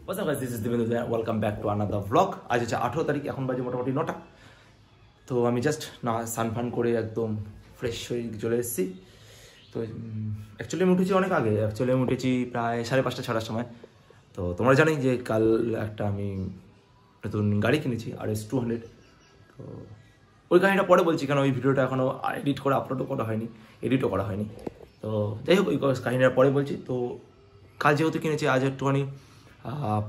What's up guys, this is Devendra there. Welcome back to another vlog. আজ হচ্ছে 18 তারিখ, এখন বাজে মোটামুটি 9টা। তো আমি জাস্ট না সানফান করে একদম ফ্রেশ হয়ে চলে এসেছি। তো অ্যাকচুয়ালি আমি উঠেছি অনেক আগে, অ্যাকচুয়ালি আমি উঠেছি প্রায় 5:30 6টার সময়। তো তোমরা জানোই যে কাল একটা আমি নতুন গাড়ি কিনেছি RS200। তো ওই গাড়িটা পরে বলছি, কারণ ওই ভিডিওটা এখনও এডিট করে আপলোডও করা হয়নি, এডিটও করা হয়নি। তো যাই হোক, ওই কাহিনীটা পরে বলছি। তো কাল যেহেতু কিনেছি, আজ একটুখানি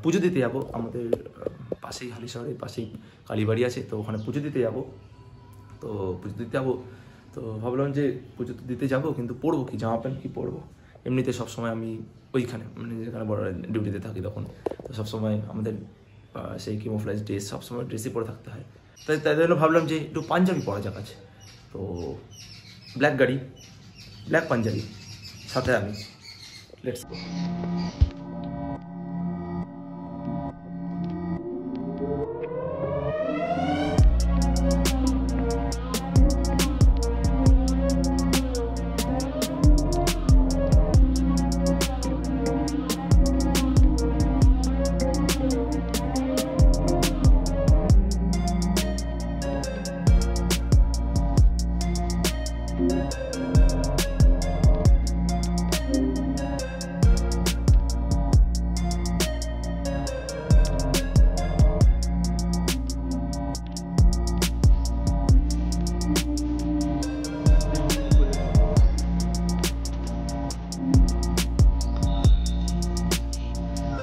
পুজো দিতে যাবো। আমাদের পাশেই হালিশহরের পাশেই কালীবাড়ি আছে, তো ওখানে পুজো দিতে যাবো। তো পুজো দিতে যাবো, তো ভাবলাম যে পুজো তো দিতে যাবো, কিন্তু পরবো কি, জামা প্যান্ট কী পরবো? এমনিতে সবসময় আমি ওইখানে মানে যেখানে বড় ডিউটিতে থাকি তখন তো সবসময় আমাদের সেই কেমোফ্লেজ ড্রেস, সবসময় ড্রেসই পরে থাকতে হয়। তাই জন্য ভাবলাম যে একটু পাঞ্জাবি পরা যাক আছে। তো ব্ল্যাক গাড়ি, ব্ল্যাক পাঞ্জাবি, সাথে আমি লেটস গো।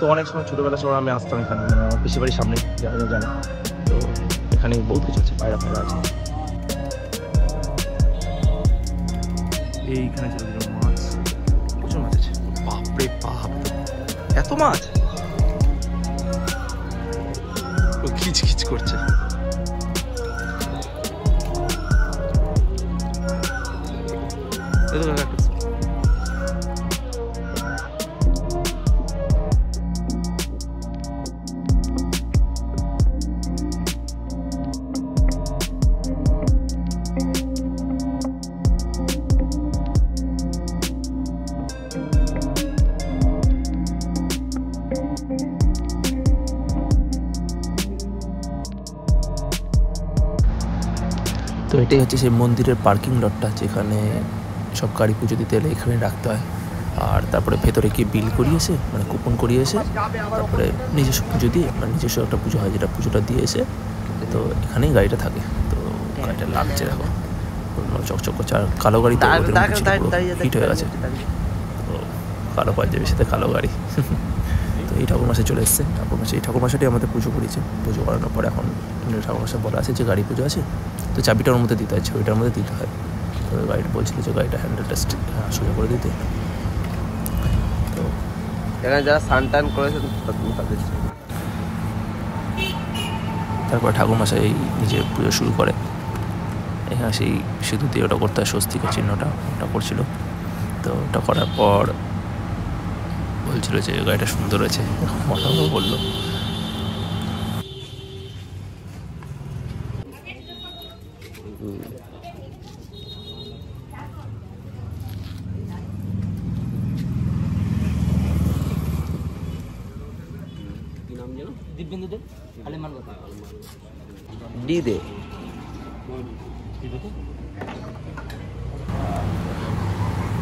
তো অনেক সময় ছোটোবেলার সময় আমি আসতাম এখানে, পিসি বাড়ির সামনে, জানো। তো এখানে বহুত কিছু আছে, পায়রা আছে। এইখানে ছিল মাছ, প্রচুর মাছ আছে। বাপরে বাপ, এত মাছ! খিচ খিচ করছে। তো এটাই হচ্ছে সেই মন্দিরের পার্কিং লটটা, যেখানে সব গাড়ি পুজো দিতে এলে এখানে রাখতে হয়। আর তারপরে ভেতরে গিয়ে বিল করিয়ে এসে, মানে কুপন করিয়ে এসে, তারপরে নিজস্ব পুজো দিয়ে, মানে নিজস্ব একটা পুজো হয়, যেটা পুজোটা দিয়ে এসে তো এখানেই গাড়িটা থাকে। তো গাড়িটা লাগছে দেখো, চকচক করছে। আর কালো গাড়ি তো হিট হয়ে গেছে, তো কালো পাঞ্জাবির সাথে কালো গাড়ি। তো এই ঠাকুরমাসে চলে এসছে, এই ঠাকুরমাসাটি আমাদের পুজো করেছে। পুজো করানোর পরে এখন ঠাকুরমাসা বলা আছে যে গাড়ি পুজো আছে, তো চাবিটার মধ্যে দিতে হয়, ছবিটার মধ্যে দিতে হয়। তো গাড়িটা বলছিল যে গাড়িটা হ্যান্ডেল টেস্ট সোজা করে দিতে। তো এখানে যারা সানটান করেছে তাদের, তারপর ঠাকুরমশাই নিজে পুজো শুরু করে। এখানে সেই সিঁদুর দিয়ে ওটা করতে হয়, স্বস্তিকের চিহ্নটা ওটা করছিল। তো ওটা করার পর বলছিল যে গাড়িটা সুন্দর হয়েছে, মনে বললো।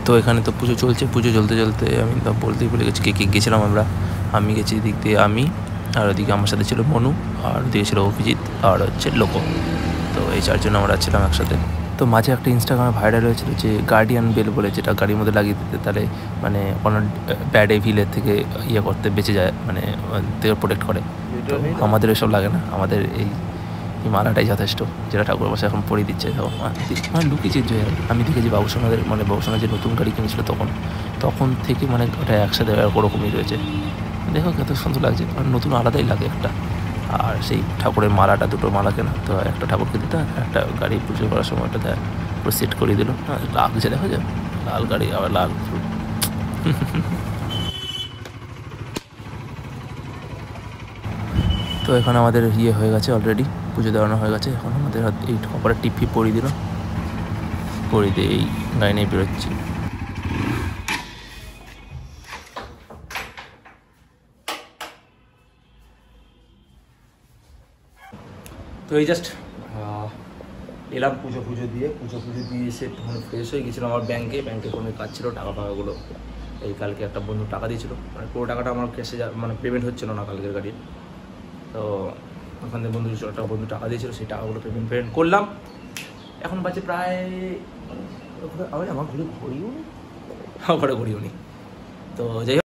তো এখানে তো পুজো চলছে, পুজো চলতে চলতে আমি তো বলতেই ভুলে গেছি কে গেছিলাম আমরা। আমি গেছি দিক দিয়ে আমি, আর ওদিকে আমার সাথে ছিল মনু, আর ওদিকে ছিল অভিজিৎ, আর হচ্ছে লোকো। তো এই চারজন আমরা ছিলাম একসাথে। তো মাঝে একটা ইনস্টাগ্রামে ভাইরাল হয়েছিল যে গার্ডিয়ান বেল বলে, যেটা গাড়ির মধ্যে লাগিয়ে দিতে, তাহলে মানে কোনো ব্যাড এভিলের থেকে ইয়ে করতে বেঁচে যায়, মানে থেকে প্রোটেক্ট করে। তো আমাদের এসব লাগে না, আমাদের এই মালাটাই যথেষ্ট, যেটা ঠাকুর বাসা এখন পরিয়ে দিচ্ছে। মানে লুকি চেঞ্জ হয়ে যাবে। আমি দেখেছি বাবুসোনাদের, মানে বাবুসোনা যে নতুন গাড়ি কিনেছিল তখন থেকে মানে ওটা একসাথে ওরকমই রয়েছে। দেখো কত সুন্দর লাগছে, মানে নতুন আলাদাই লাগে একটা। আর সেই ঠাকুরের মালাটা, দুটো মালা কেনা, তো একটা ঠাকুরকে দিতে হয়, একটা গাড়ি পুজো করার সময় ওটা দেয়, পুরো সেট করে দিল। লাগছে, দেখা যায় লাল গাড়ি, আবার লাল ফুল। তো এখানে আমাদের ইয়ে হয়ে গেছে, অলরেডি পুজো দেওয়ানো হয়ে গেছে। এখন আমাদের এই কপারে টিপি পরিয়ে দিল, পরিয়ে দিয়ে এই গাড়ি নিয়ে বেরোচ্ছি। তো এই জাস্ট এলাম পুজো দিয়ে এসে একটুখানি ফ্রেশ হয়ে গেছিলাম আমার ব্যাংকে কোনো কাজ ছিল, টাকাগুলো এই কালকে একটা বন্ধু টাকা দিয়েছিল, মানে পুরো টাকাটা আমার ক্যাশে মানে পেমেন্ট হচ্ছিলো না কালকের গাড়ির। তো ওখান থেকে বন্ধু টাকা দিয়েছিল, সেই টাকাগুলো পেমেন্ট করলাম। এখন বাজে প্রায় আমার ঘরে ঘড়িও নেই, তো যাই হোক